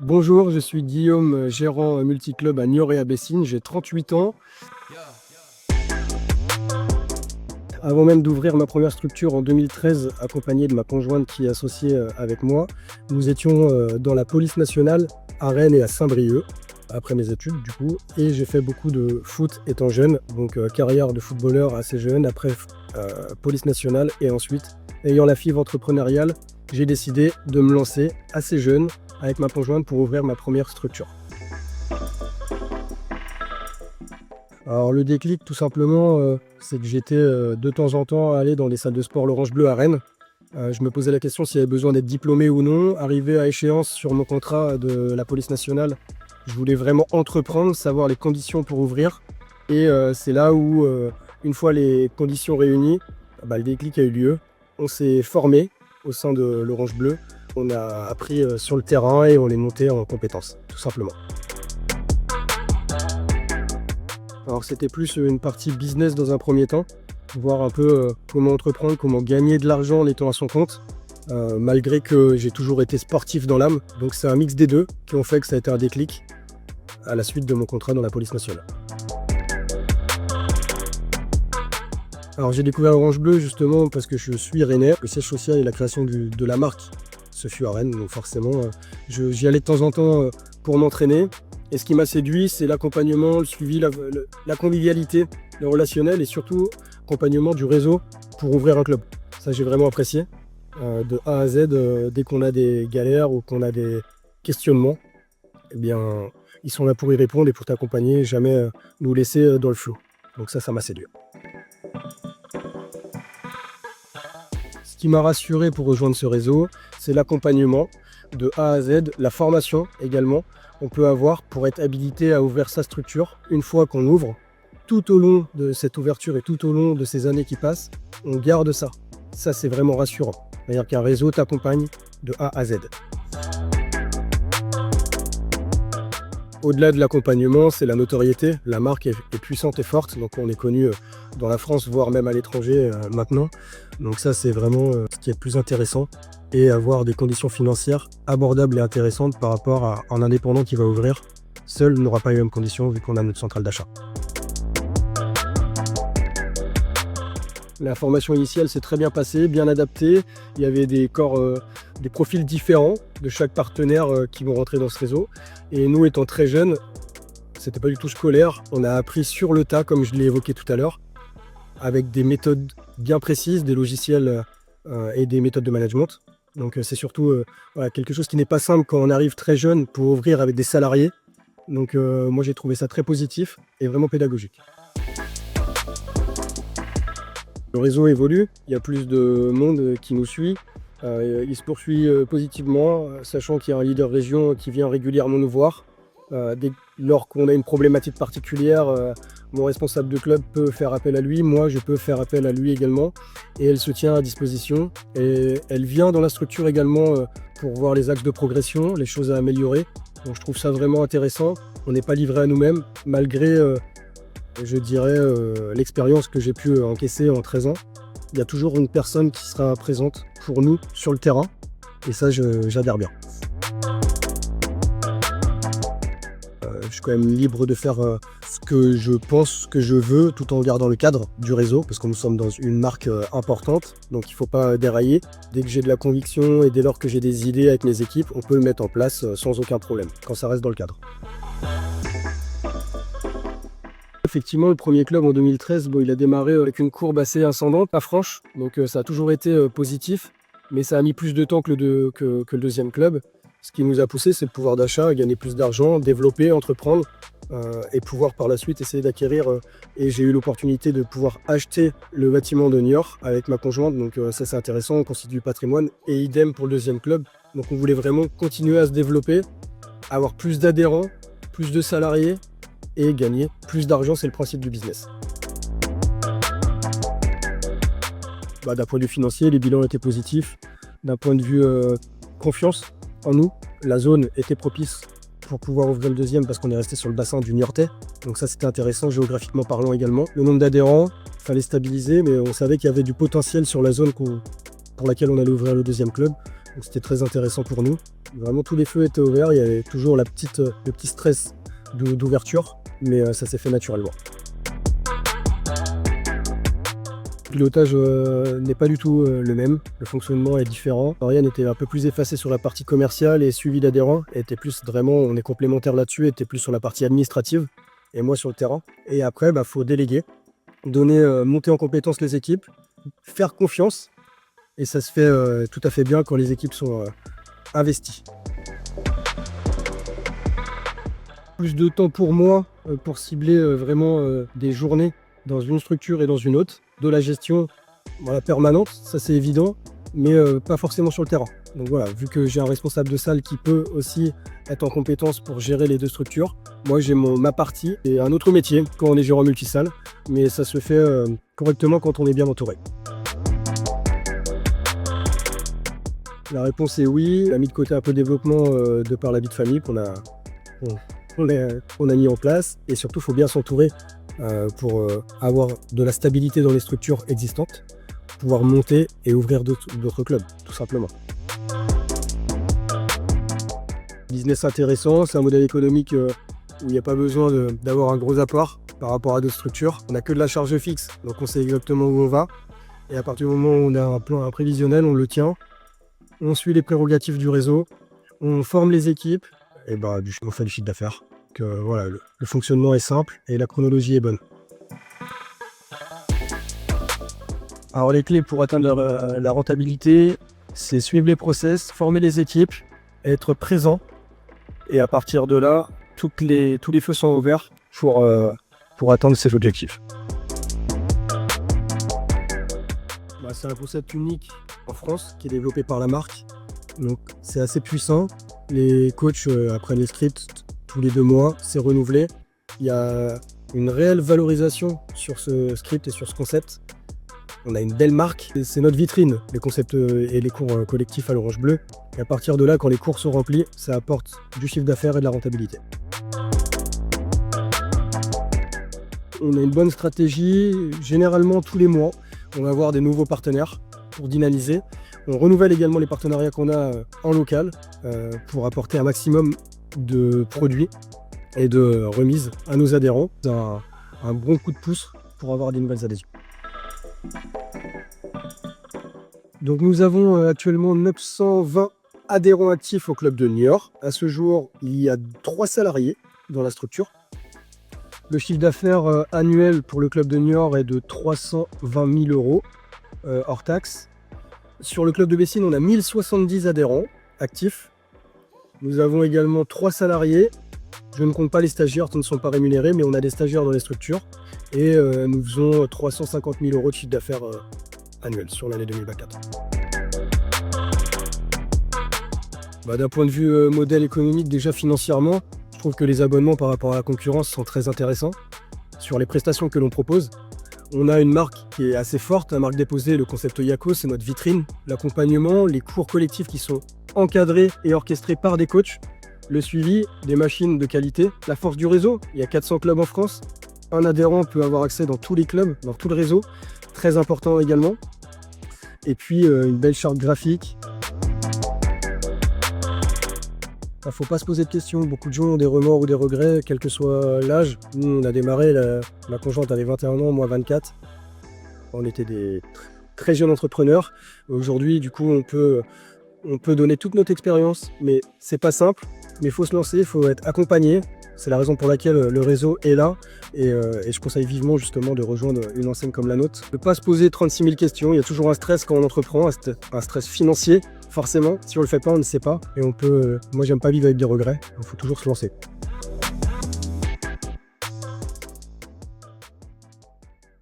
Bonjour, je suis Guillaume, gérant multiclub à Niort et à Bessines, j'ai 38 ans. Avant même d'ouvrir ma première structure en 2013, accompagné de ma conjointe qui est associée avec moi, nous étions dans la police nationale à Rennes et à Saint-Brieuc, après mes études du coup, et j'ai fait beaucoup de foot étant jeune, donc carrière de footballeur assez jeune, après police nationale, et ensuite, ayant la fibre entrepreneuriale, j'ai décidé de me lancer assez jeune avec ma conjointe pour ouvrir ma première structure. Alors le déclic tout simplement, c'est que j'étais de temps en temps allé dans les salles de sport l'Orange Bleu à Rennes. Je me posais la question s'il y avait besoin d'être diplômé ou non. Arrivé à échéance sur mon contrat de la police nationale, je voulais vraiment entreprendre, savoir les conditions pour ouvrir. Et c'est là où, une fois les conditions réunies, le déclic a eu lieu. On s'est formé au sein de l'Orange Bleu. On a appris sur le terrain et on est monté en compétences, tout simplement. Alors c'était plus une partie business dans un premier temps, voir un peu comment entreprendre, comment gagner de l'argent en étant à son compte, malgré que j'ai toujours été sportif dans l'âme. Donc c'est un mix des deux qui ont fait que ça a été un déclic à la suite de mon contrat dans la police nationale. Alors j'ai découvert Orange Bleu justement parce que je suis rennais. Le siège social et la création de la marque se fut à Rennes, donc forcément j'y allais de temps en temps pour m'entraîner. Et ce qui m'a séduit, c'est l'accompagnement, le suivi, la convivialité, le relationnel et surtout l'accompagnement du réseau pour ouvrir un club. Ça, j'ai vraiment apprécié. De A à Z, dès qu'on a des galères ou qu'on a des questionnements, eh bien, ils sont là pour y répondre et pour t'accompagner, jamais nous laisser dans le flou. Donc ça m'a séduit. Ce qui m'a rassuré pour rejoindre ce réseau, c'est l'accompagnement de A à Z, la formation également. On peut avoir pour être habilité à ouvrir sa structure une fois qu'on ouvre. Tout au long de cette ouverture et tout au long de ces années qui passent, on garde ça. Ça, c'est vraiment rassurant. C'est-à-dire qu'un réseau t'accompagne de A à Z. Au-delà de l'accompagnement, c'est la notoriété. La marque est puissante et forte, donc on est connu dans la France, voire même à l'étranger maintenant. Donc ça, c'est vraiment ce qui est le plus intéressant. Et avoir des conditions financières abordables et intéressantes par rapport à un indépendant qui va ouvrir. Seul n'aura pas les mêmes conditions vu qu'on a notre centrale d'achat. La formation initiale s'est très bien passée, bien adaptée. Il y avait des profils différents de chaque partenaire qui vont rentrer dans ce réseau. Et nous, étant très jeunes, c'était pas du tout scolaire. On a appris sur le tas, comme je l'ai évoqué tout à l'heure, avec des méthodes bien précises, des logiciels et des méthodes de management. Donc c'est surtout quelque chose qui n'est pas simple quand on arrive très jeune pour ouvrir avec des salariés. Donc moi j'ai trouvé ça très positif et vraiment pédagogique. Le réseau évolue, il y a plus de monde qui nous suit. Il se poursuit positivement, sachant qu'il y a un leader région qui vient régulièrement nous voir. Lors qu'on a une problématique particulière, mon responsable de club peut faire appel à lui, moi je peux faire appel à lui également, et elle se tient à disposition. Et elle vient dans la structure également pour voir les axes de progression, les choses à améliorer. Donc je trouve ça vraiment intéressant. On n'est pas livré à nous-mêmes, malgré, je dirais, l'expérience que j'ai pu encaisser en 13 ans. Il y a toujours une personne qui sera présente pour nous sur le terrain, et ça j'adhère bien. Je suis quand même libre de faire ce que je pense, ce que je veux, tout en gardant le cadre du réseau, parce que nous sommes dans une marque importante, donc il ne faut pas dérailler. Dès que j'ai de la conviction et dès lors que j'ai des idées avec mes équipes, on peut le mettre en place sans aucun problème, quand ça reste dans le cadre. Effectivement, le premier club en 2013, il a démarré avec une courbe assez ascendante, pas franche, donc ça a toujours été positif, mais ça a mis plus de temps que le deuxième club. Ce qui nous a poussé, c'est le pouvoir d'achat, gagner plus d'argent, développer, entreprendre et pouvoir par la suite essayer d'acquérir. Et j'ai eu l'opportunité de pouvoir acheter le bâtiment de Niort avec ma conjointe, donc ça c'est intéressant, on constitue du patrimoine. Et idem pour le deuxième club. Donc on voulait vraiment continuer à se développer, avoir plus d'adhérents, plus de salariés et gagner plus d'argent, c'est le principe du business. D'un point de vue financier, les bilans étaient positifs. D'un point de vue confiance en nous, la zone était propice pour pouvoir ouvrir le deuxième parce qu'on est resté sur le bassin du Niortais. Donc ça c'était intéressant géographiquement parlant également. Le nombre d'adhérents, il fallait stabiliser, mais on savait qu'il y avait du potentiel sur la zone pour laquelle on allait ouvrir le deuxième club. Donc c'était très intéressant pour nous. Vraiment tous les feux étaient ouverts, il y avait toujours le petit stress d'ouverture, mais ça s'est fait naturellement. Le pilotage n'est pas du tout le même, le fonctionnement est différent. Ariane était un peu plus effacé sur la partie commerciale et suivi d'adhérents, et était plus vraiment, on est complémentaires là-dessus, était plus sur la partie administrative, et moi sur le terrain. Et après, faut déléguer, monter en compétence les équipes, faire confiance, et ça se fait tout à fait bien quand les équipes sont investies. Plus de temps pour moi, pour cibler vraiment des journées dans une structure et dans une autre. De la gestion permanente, ça c'est évident, mais pas forcément sur le terrain. Donc voilà, vu que j'ai un responsable de salle qui peut aussi être en compétence pour gérer les deux structures, moi j'ai ma partie et un autre métier quand on est gérant multisalle, mais ça se fait correctement quand on est bien entouré. La réponse est oui. On a mis de côté un peu de développement de par la vie de famille qu'on a mis en place, et surtout il faut bien s'entourer pour avoir de la stabilité dans les structures existantes, pouvoir monter et ouvrir d'autres clubs, tout simplement. Business intéressant, c'est un modèle économique où il n'y a pas besoin d'avoir un gros apport par rapport à d'autres structures. On n'a que de la charge fixe, donc on sait exactement où on va, et à partir du moment où on a un plan prévisionnel, on le tient, on suit les prérogatives du réseau, on forme les équipes, et on fait du chiffre d'affaires. Voilà, le fonctionnement est simple et la chronologie est bonne. Alors les clés pour atteindre la rentabilité, c'est suivre les process, former les équipes, être présent, et à partir de là, tous les feux sont ouverts pour atteindre ces objectifs. C'est un concept unique en France qui est développé par la marque, donc c'est assez puissant. Les coachs apprennent les scripts tous les 2 mois, c'est renouvelé. Il y a une réelle valorisation sur ce script et sur ce concept. On a une belle marque, c'est notre vitrine, les concepts et les cours collectifs à l'Orange Bleu. Et à partir de là, quand les cours sont remplis, ça apporte du chiffre d'affaires et de la rentabilité. On a une bonne stratégie, généralement tous les mois, on va avoir des nouveaux partenaires pour dynamiser. On renouvelle également les partenariats qu'on a en local pour apporter un maximum de produits et de remises à nos adhérents. C'est un bon coup de pouce pour avoir des nouvelles adhésions. Donc nous avons actuellement 920 adhérents actifs au club de Niort. À ce jour, il y a 3 salariés dans la structure. Le chiffre d'affaires annuel pour le club de Niort est de 320 000 € hors taxe. Sur le club de Bessines, on a 1070 adhérents actifs. Nous avons également 3 salariés. Je ne compte pas les stagiaires qui ne sont pas rémunérés, mais on a des stagiaires dans les structures. Et nous faisons 350 000 € de chiffre d'affaires annuel sur l'année 2024. D'un point de vue modèle économique, déjà financièrement, je trouve que les abonnements par rapport à la concurrence sont très intéressants sur les prestations que l'on propose. On a une marque qui est assez forte, la marque déposée, le concept Yako, c'est notre vitrine. L'accompagnement, les cours collectifs qui sont encadrés et orchestrés par des coachs, le suivi, des machines de qualité, la force du réseau. Il y a 400 clubs en France. Un adhérent peut avoir accès dans tous les clubs, dans tout le réseau, très important également. Et puis une belle charte graphique. Il ne faut pas se poser de questions, beaucoup de gens ont des remords ou des regrets, quel que soit l'âge. Nous on a démarré, ma conjointe avait 21 ans, moi 24. On était des très jeunes entrepreneurs. Aujourd'hui du coup on peut donner toute notre expérience, mais c'est pas simple. Mais il faut se lancer, il faut être accompagné. C'est la raison pour laquelle le réseau est là. Et je conseille vivement justement de rejoindre une enseigne comme la nôtre. Ne pas se poser 36 000 questions, il y a toujours un stress quand on entreprend, un stress financier. Forcément, si on le fait pas, on ne sait pas. Et moi j'aime pas vivre avec des regrets, il faut toujours se lancer.